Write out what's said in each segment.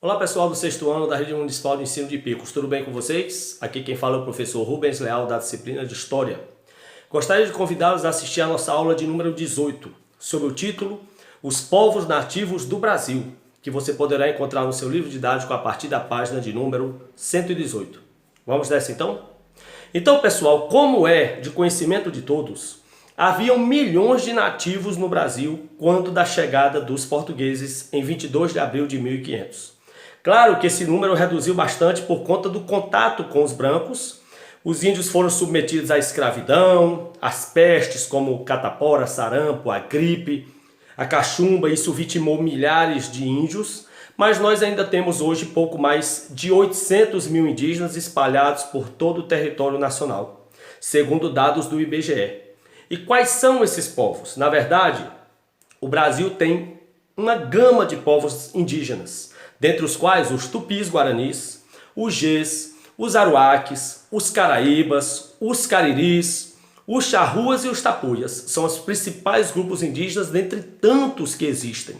Olá pessoal do sexto ano da Rede Municipal de Ensino de Picos, tudo bem com vocês? Aqui quem fala é o professor Rubens Leal da disciplina de História. Gostaria de convidá-los a assistir a nossa aula de número 18, sob o título Os Povos Nativos do Brasil, que você poderá encontrar no seu livro didático a partir da página de número 118. Vamos nessa então? Então pessoal, como é de conhecimento de todos, haviam milhões de nativos no Brasil quando da chegada dos portugueses em 22 de abril de 1500. Claro que esse número reduziu bastante por conta do contato com os brancos. Os índios foram submetidos à escravidão, às pestes como catapora, sarampo, a gripe, a cachumba. Isso vitimou milhares de índios, mas nós ainda temos hoje pouco mais de 800 mil indígenas espalhados por todo o território nacional, segundo dados do IBGE. E quais são esses povos? Na verdade, o Brasil tem uma gama de povos indígenas, dentre os quais os tupis-guaranis, os gês, os aruaques, os caraíbas, os cariris, os charruas e os tapuias. São os principais grupos indígenas dentre tantos que existem.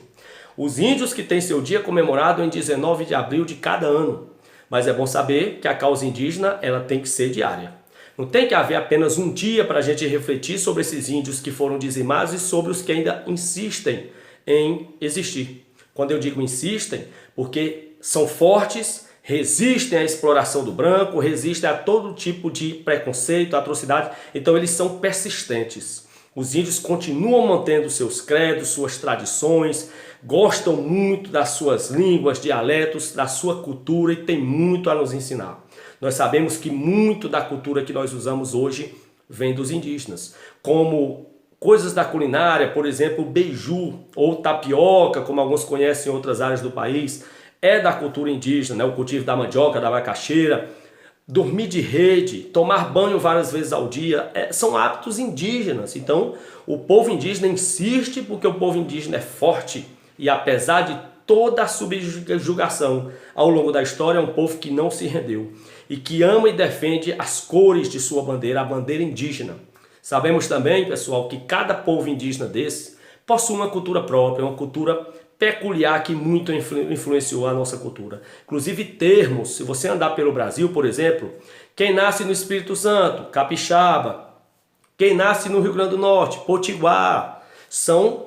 Os índios que têm seu dia comemorado em 19 de abril de cada ano. Mas é bom saber que a causa indígena ela tem que ser diária. Não tem que haver apenas um dia para a gente refletir sobre esses índios que foram dizimados e sobre os que ainda insistem em existir. Quando eu digo insistem, porque são fortes, resistem à exploração do branco, resistem a todo tipo de preconceito, atrocidade, então eles são persistentes. Os índios continuam mantendo seus credos, suas tradições, gostam muito das suas línguas, dialetos, da sua cultura e tem muito a nos ensinar. Nós sabemos que muito da cultura que nós usamos hoje vem dos indígenas, como coisas da culinária, por exemplo, beiju ou tapioca, como alguns conhecem em outras áreas do país, é da cultura indígena, né? O cultivo da mandioca, da macaxeira, dormir de rede, tomar banho várias vezes ao dia, são hábitos indígenas. Então, o povo indígena insiste porque o povo indígena é forte e apesar de toda a subjugação ao longo da história, é um povo que não se rendeu e que ama e defende as cores de sua bandeira, a bandeira indígena. Sabemos também, pessoal, que cada povo indígena desse possui uma cultura própria, uma cultura peculiar que muito influenciou a nossa cultura. Inclusive termos, se você andar pelo Brasil, por exemplo, quem nasce no Espírito Santo, capixaba, quem nasce no Rio Grande do Norte, potiguar, são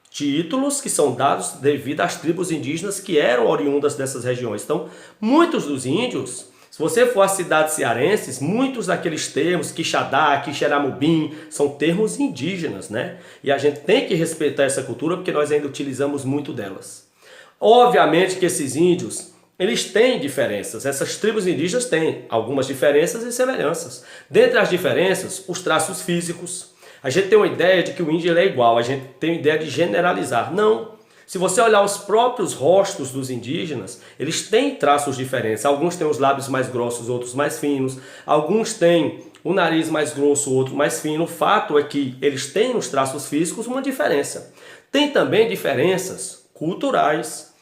títulos que são dados devido às tribos indígenas que eram oriundas dessas regiões. Então, muitos dos índios, se você for às cidades cearenses, muitos daqueles termos, Quixadá, Quixeramobim, são termos indígenas, né? E a gente tem que respeitar essa cultura porque nós ainda utilizamos muito delas. Obviamente que esses índios, eles têm diferenças. Essas tribos indígenas têm algumas diferenças e semelhanças. Dentre as diferenças, os traços físicos. A gente tem uma ideia de que o índio ele é igual, a gente tem uma ideia de generalizar. Não. Se você olhar os próprios rostos dos indígenas, eles têm traços diferentes. Alguns têm os lábios mais grossos, outros mais finos. Alguns têm o nariz mais grosso, outro mais fino. O fato é que eles têm nos traços físicos uma diferença. Tem também diferenças culturais,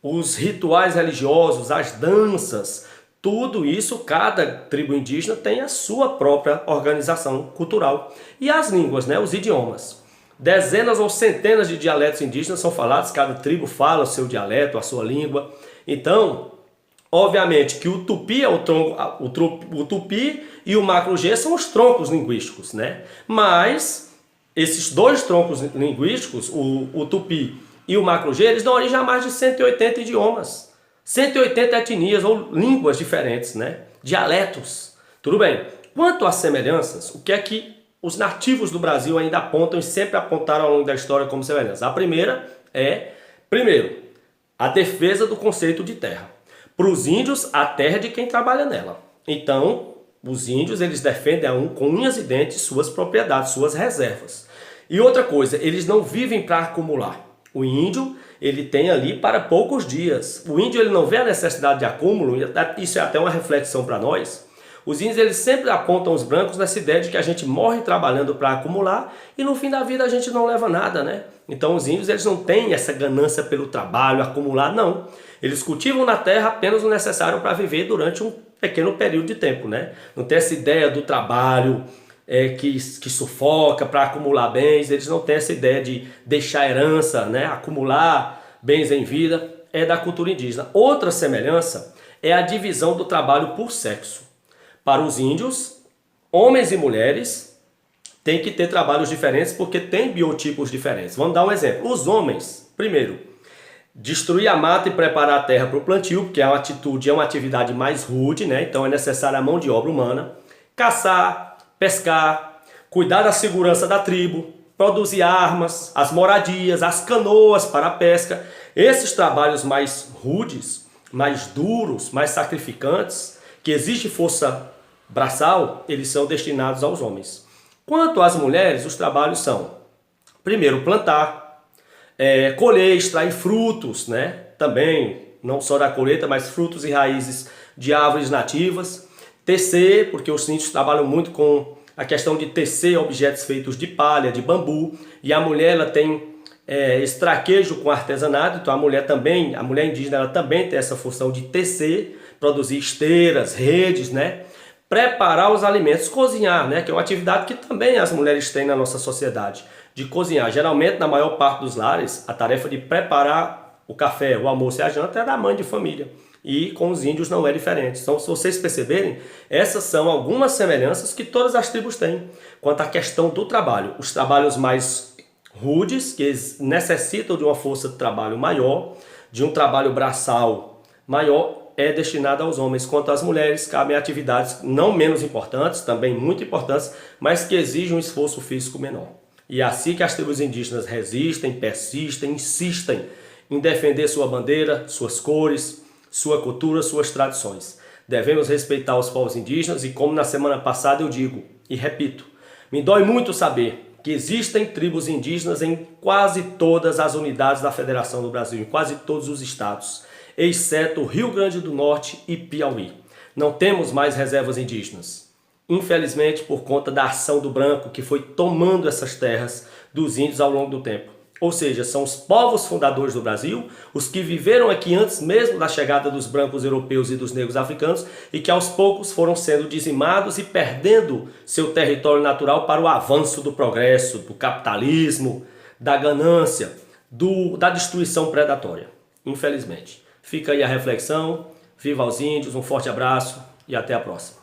os rituais religiosos, as danças. Tudo isso, cada tribo indígena tem a sua própria organização cultural. E as línguas, né? Os idiomas. Dezenas ou centenas de dialetos indígenas são falados, cada tribo fala o seu dialeto, a sua língua. Então, obviamente que o tupi é o tupi e o macro-G são os troncos linguísticos, né? Mas esses dois troncos linguísticos, o tupi e o macro-G, eles dão origem a mais de 180 idiomas, 180 etnias ou línguas diferentes, né? Dialetos. Tudo bem. Quanto às semelhanças, o que é que os nativos do Brasil ainda apontam e sempre apontaram ao longo da história como semelhança? A primeira é, primeiro, a defesa do conceito de terra. Para os índios, a terra é de quem trabalha nela. Então, os índios eles defendem com unhas e dentes suas propriedades, suas reservas. E outra coisa, eles não vivem para acumular. O índio ele tem ali para poucos dias. O índio ele não vê a necessidade de acúmulo, isso é até uma reflexão para nós. Os índios eles sempre apontam os brancos nessa ideia de que a gente morre trabalhando para acumular e no fim da vida a gente não leva nada, né? Então os índios eles não têm essa ganância pelo trabalho, acumular, não. Eles cultivam na terra apenas o necessário para viver durante um pequeno período de tempo, né? Não tem essa ideia do trabalho que sufoca para acumular bens, eles não têm essa ideia de deixar herança, né? Acumular bens em vida. é da cultura indígena. Outra semelhança é a divisão do trabalho por sexo. Para os índios, homens e mulheres têm que ter trabalhos diferentes porque têm biotipos diferentes. Vamos dar um exemplo. Os homens, primeiro, destruir a mata e preparar a terra para o plantio, porque é uma atividade mais rude, né? Então é necessária a mão de obra humana. Caçar, pescar, cuidar da segurança da tribo, produzir armas, as moradias, as canoas para a pesca. Esses trabalhos mais rudes, mais duros, mais sacrificantes, que exigem força braçal, eles são destinados aos homens. Quanto às mulheres, os trabalhos são, primeiro, plantar, colher, extrair frutos, né? Também, não só da colheita, mas frutos e raízes de árvores nativas. Tecer, porque os índios trabalham muito com a questão de tecer objetos feitos de palha, de bambu. E a mulher, ela tem esse traquejo com artesanato. Então a mulher indígena, ela também tem essa função de tecer, produzir esteiras, redes, né? Preparar os alimentos, cozinhar, né? Que é uma atividade que também as mulheres têm na nossa sociedade, de cozinhar. Geralmente, na maior parte dos lares, a tarefa de preparar o café, o almoço e a janta é da mãe de família. E com os índios não é diferente. Então, se vocês perceberem, essas são algumas semelhanças que todas as tribos têm quanto à questão do trabalho. Os trabalhos mais rudes, que necessitam de uma força de trabalho maior, de um trabalho braçal maior, é destinado aos homens. Quanto às mulheres, cabem atividades não menos importantes, também muito importantes, mas que exigem um esforço físico menor. E é assim que as tribos indígenas resistem, persistem, insistem em defender sua bandeira, suas cores, sua cultura, suas tradições. Devemos respeitar os povos indígenas e, como na semana passada eu digo e repito, me dói muito saber que existem tribos indígenas em quase todas as unidades da Federação do Brasil, em quase todos os estados, exceto Rio Grande do Norte e Piauí. Não temos mais reservas indígenas. Infelizmente, por conta da ação do branco que foi tomando essas terras dos índios ao longo do tempo. Ou seja, são os povos fundadores do Brasil, os que viveram aqui antes mesmo da chegada dos brancos europeus e dos negros africanos e que aos poucos foram sendo dizimados e perdendo seu território natural para o avanço do progresso, do capitalismo, da ganância, da destruição predatória. Infelizmente. Fica aí a reflexão. Viva os índios, um forte abraço e até a próxima.